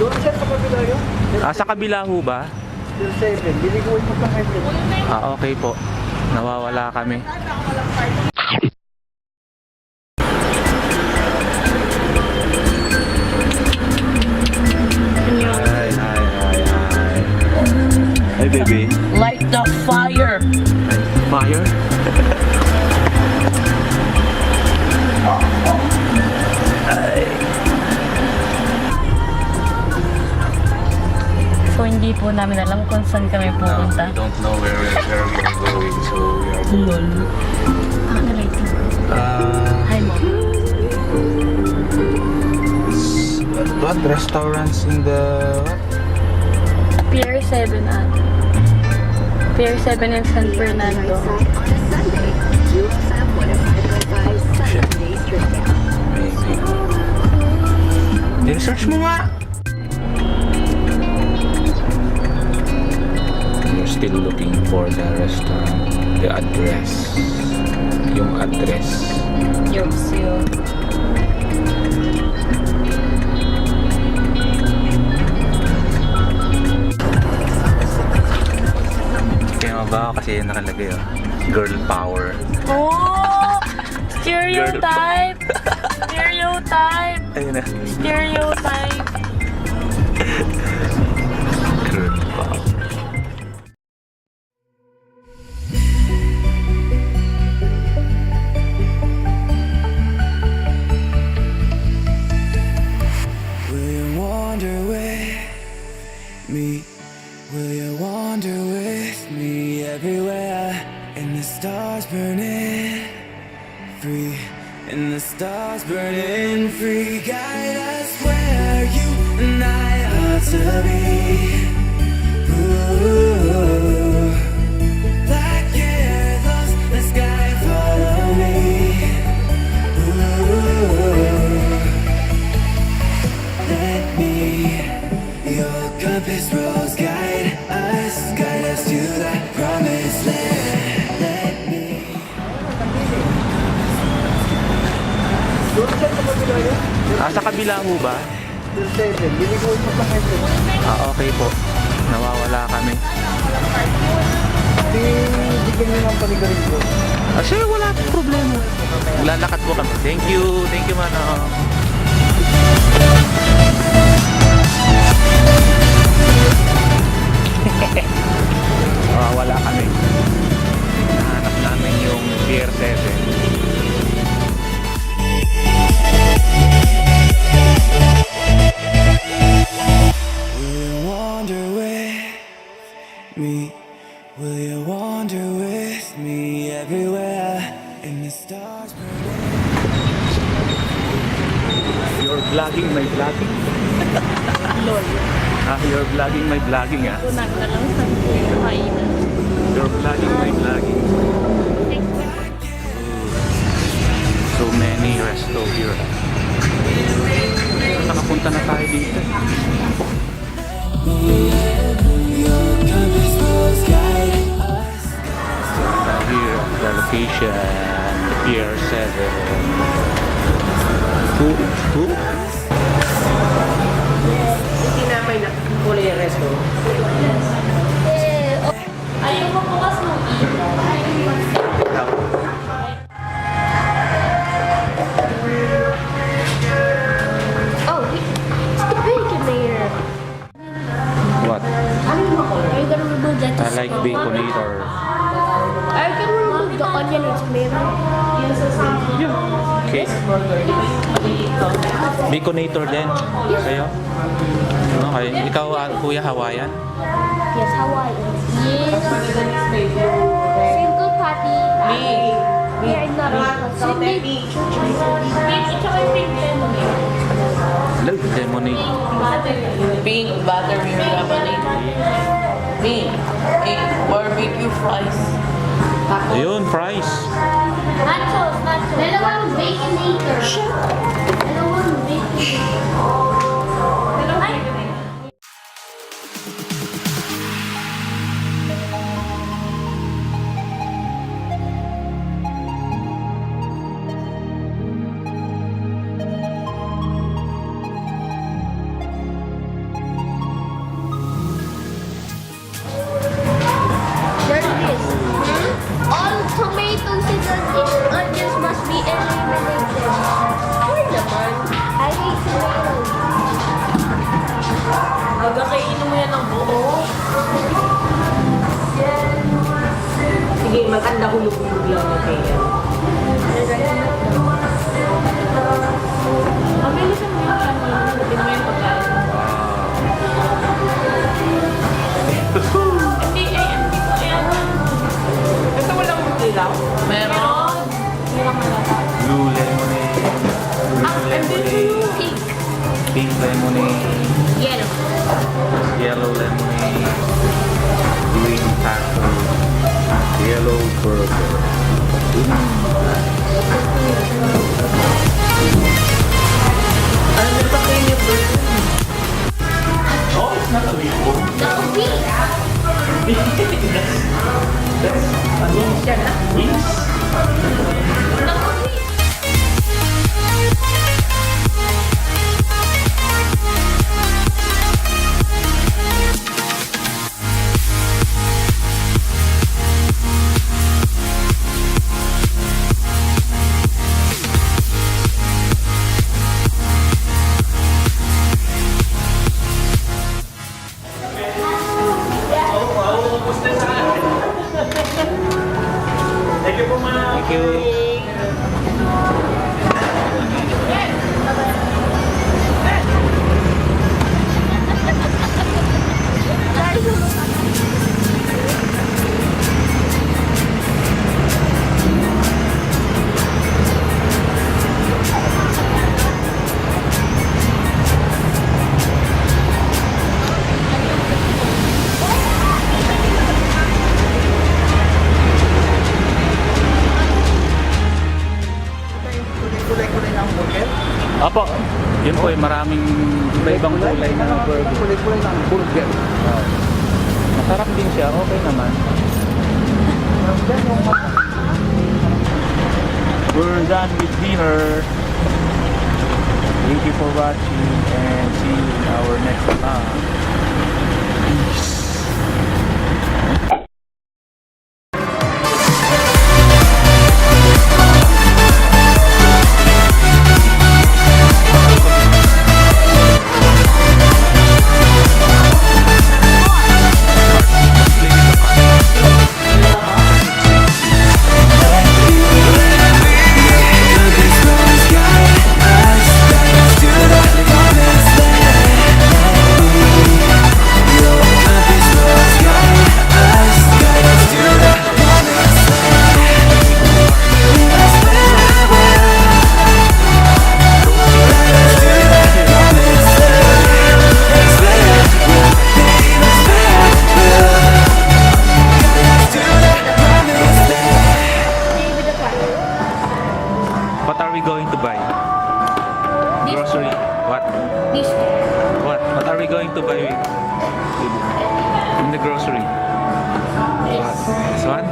Doon sir, sa kabila yun. Sa kabila ho ba? Pier 7. Biliguin mo pa kayo. Okay po. Nawawala kami. Hi, baby. Light the fire! Fire? So hindi po namin alam kung saan kami pupunta. We don't know where we are going, so we are Lol. Ano na ito? Hi, Mom. what restaurants in the Pier 7 ata. Pier 7 in San Fernando. search mo nga. We're still looking for the restaurant, the address, yung address. Yopsyo. Kaya mabaho kasi yung nakalagay girl power. Oh! Stereotype! Stereotype! Ayun na. Stereotype! Girl power. Will you wander with me? Will you wander with me everywhere? And the stars burning free, and the stars burning free. Guide us where you and I ought to be. Ooh, like candles, the sky follow me. Ooh, let me, your compass rose, guide us to that promised land. Let me. Doon sir, sa kabila yun. Sa kabila ho ba? Pier 7. Biliguin mo pa kayo. Okay po. Nawawala kami. Bigyan nyo ng panigarin ko. Sure, wala pong problema. Lalakad po kami. Thank you. Thank you, Manong. Wala kami. Nahanap namin yung Pier 7. Will you wander with me? Will you wander with me everywhere? In the stars burning. You're vlogging my vlogging? Lol. You're vlogging my vlogging Tunag na lang sa kainan. You're vlogging my vlogging. So many resto here. Nakapunta na tayo dito. Your compass rose, guide us. Here, the location, Pier 7. Who? Tinapay na kulay yung resto. Ayaw mo bukas ng ilaw. Oh, it's the Baconator. What? Are you gonna remove that? I like Baconator. Are you gonna remove the onion and tomato? Okay. Baconator din. Kayo? Okay. Ikaw, Kuya, Hawaiian? Yes, Hawaiian. Yes. Single patty. Me. Yeah, I'm not a single. Lemonade. Pink buttermilk lemonade. Me. Barbecue fries. Ayun, fries. Nachos, nachos. Dalawang Baconator. Shut up. Dalawang Baconator. Hulog-hulog lang na kaya. Ang bilis ang mga kanina. Sabi mo yung pagkain. Hindi, hindi ko ayan. Ito walang ilaw. Meron. Hindi lang malata. Blue lemonade. Blue lemonade. Pink. Pink lemonade. Yellow. Yellow lemonade. Green taco. Yellow burger. Ano na pa kayo yung burger? Oh, it's not a meatball. Naku, pink. Siya na. Wings? Naku, pink. Thank you. Kulay-kulay na ang burger. Opo, yun po maraming iba-ibang kulay na burger. Kulay-kulay na ang burger. Oh. Masarap din siya, okay naman. We're done with dinner. Thank you for watching and see you in our next vlog. Peace. What are we going to buy? This Grocery. What? This What? What are we going to buy in the grocery? What? This one?